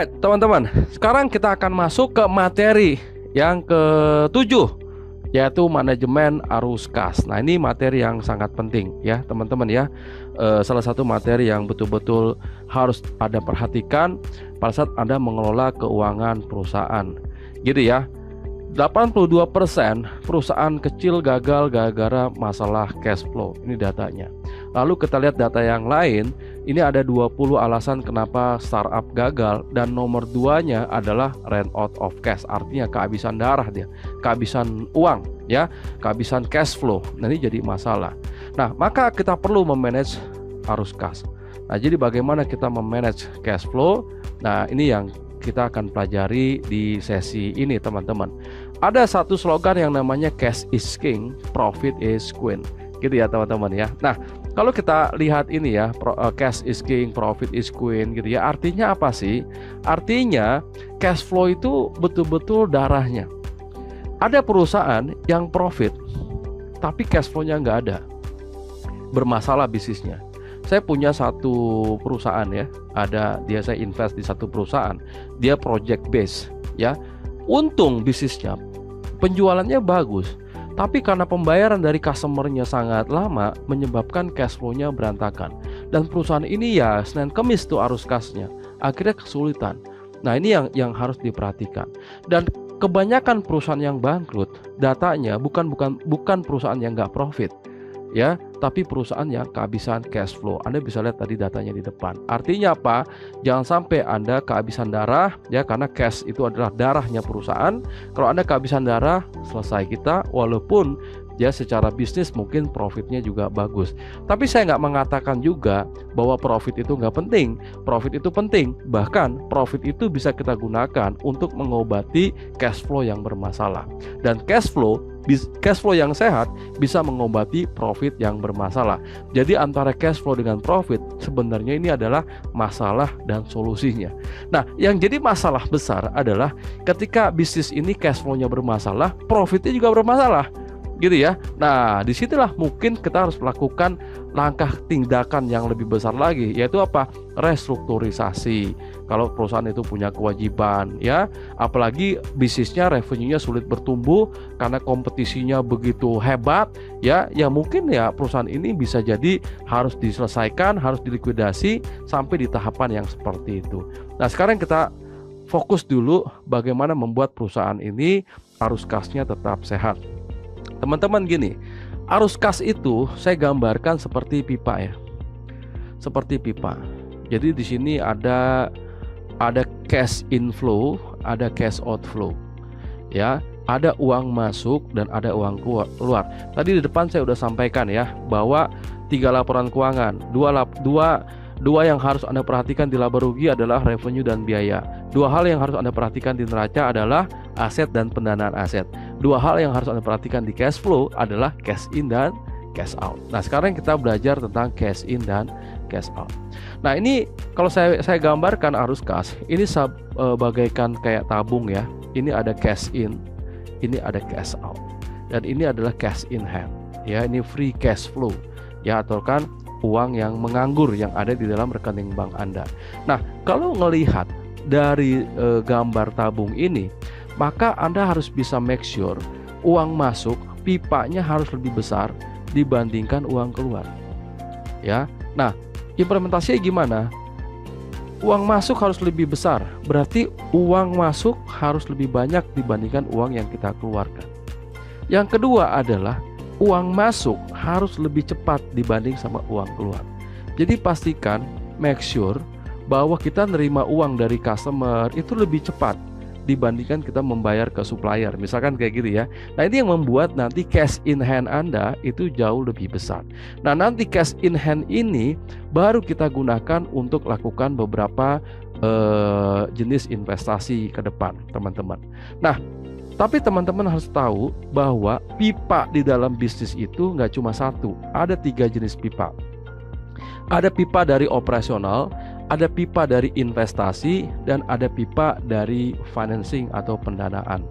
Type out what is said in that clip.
Alright, teman-teman. Sekarang kita akan masuk ke materi yang ketujuh, yaitu manajemen arus kas. Nah, ini materi yang sangat penting ya, teman-teman ya. Salah satu materi yang betul-betul harus Anda perhatikan pada saat Anda mengelola keuangan perusahaan. Gitu ya. 82% perusahaan kecil gagal gara-gara masalah cash flow. Ini datanya. Lalu kita lihat data yang lain. Ini ada 20 alasan kenapa startup gagal, dan nomor 2-nya adalah run out of cash. Artinya kehabisan darah dia, kehabisan uang ya, kehabisan cash flow. Nah, ini jadi masalah. Nah, maka kita perlu memanage arus kas. Nah, jadi bagaimana kita memanage cash flow? Nah, ini yang kita akan pelajari di sesi ini, teman-teman. Ada satu slogan yang namanya cash is king, profit is queen. Gitu ya, teman-teman ya. Nah, kalau kita lihat ini ya, cash is king, profit is queen gitu ya. Artinya apa sih? Artinya cash flow itu betul-betul darahnya. Ada perusahaan yang profit, tapi cash flow-nya nggak ada. Bermasalah bisnisnya. Saya punya satu perusahaan ya, saya invest di satu perusahaan, dia project base ya. Untung bisnisnya, penjualannya bagus, tapi karena pembayaran dari customernya sangat lama, menyebabkan cash flow-nya berantakan. Dan perusahaan ini ya Senin Kemis tuh arus kasnya, akhirnya kesulitan. Nah, ini yang harus diperhatikan. Dan kebanyakan perusahaan yang bangkrut, datanya bukan perusahaan yang nggak profit ya, tapi perusahaan yang kehabisan cash flow. Anda bisa lihat tadi datanya di depan. Artinya apa? Jangan sampai Anda kehabisan darah ya, karena cash itu adalah darahnya perusahaan. Kalau Anda kehabisan darah, selesai kita. Walaupun ya secara bisnis mungkin profitnya juga bagus, tapi saya nggak mengatakan juga bahwa profit itu nggak penting. Profit itu penting, bahkan profit itu bisa kita gunakan untuk mengobati cash flow yang bermasalah. Dan cash flow yang sehat bisa mengobati profit yang bermasalah. Jadi antara cash flow dengan profit sebenarnya ini adalah masalah dan solusinya. Nah, yang jadi masalah besar adalah ketika bisnis ini cash flow-nya bermasalah, profitnya juga bermasalah. Gitu ya. Nah, disitulah mungkin kita harus melakukan langkah tindakan yang lebih besar lagi, yaitu apa? Restrukturisasi. Kalau perusahaan itu punya kewajiban ya, apalagi bisnisnya revenue-nya sulit bertumbuh karena kompetisinya begitu hebat ya, ya mungkin ya perusahaan ini bisa jadi harus diselesaikan, harus dilikuidasi sampai di tahapan yang seperti itu. Nah, sekarang kita fokus dulu bagaimana membuat perusahaan ini arus kasnya tetap sehat. Teman-teman, gini, arus kas itu saya gambarkan seperti pipa ya, seperti pipa. Jadi di sini ada cash inflow, ada cash outflow, ya, ada uang masuk dan ada uang keluar. Tadi di depan saya udah sampaikan ya bahwa 3 laporan keuangan, dua yang harus Anda perhatikan di laba rugi adalah revenue dan biaya. 2 hal yang harus Anda perhatikan di neraca adalah aset dan pendanaan aset. 2 hal yang harus Anda perhatikan di cash flow adalah cash in dan cash out. Nah, sekarang kita belajar tentang cash in dan cash out. Nah, ini kalau saya gambarkan arus kas, ini bagaikan kayak tabung ya. Ini ada cash in, ini ada cash out, dan ini adalah cash in hand. Ya, ini free cash flow ya, atau kan uang yang menganggur yang ada di dalam rekening bank Anda. Nah, kalau ngelihat dari gambar tabung ini, maka Anda harus bisa make sure uang masuk pipanya harus lebih besar dibandingkan uang keluar. Ya. Nah, implementasinya gimana? Uang masuk harus lebih besar, berarti uang masuk harus lebih banyak dibandingkan uang yang kita keluarkan. Yang kedua adalah uang masuk harus lebih cepat dibanding sama uang keluar. Jadi pastikan, make sure bahwa kita nerima uang dari customer itu lebih cepat dibandingkan kita membayar ke supplier, misalkan kayak gitu ya. Nah, ini yang membuat nanti cash in hand Anda itu jauh lebih besar. Nah, nanti cash in hand ini baru kita gunakan untuk lakukan beberapa jenis investasi ke depan, teman-teman. Nah, tapi teman-teman harus tahu bahwa pipa di dalam bisnis itu nggak cuma satu, ada 3 jenis pipa. Ada pipa dari operasional, ada pipa dari investasi, dan ada pipa dari financing atau pendanaan.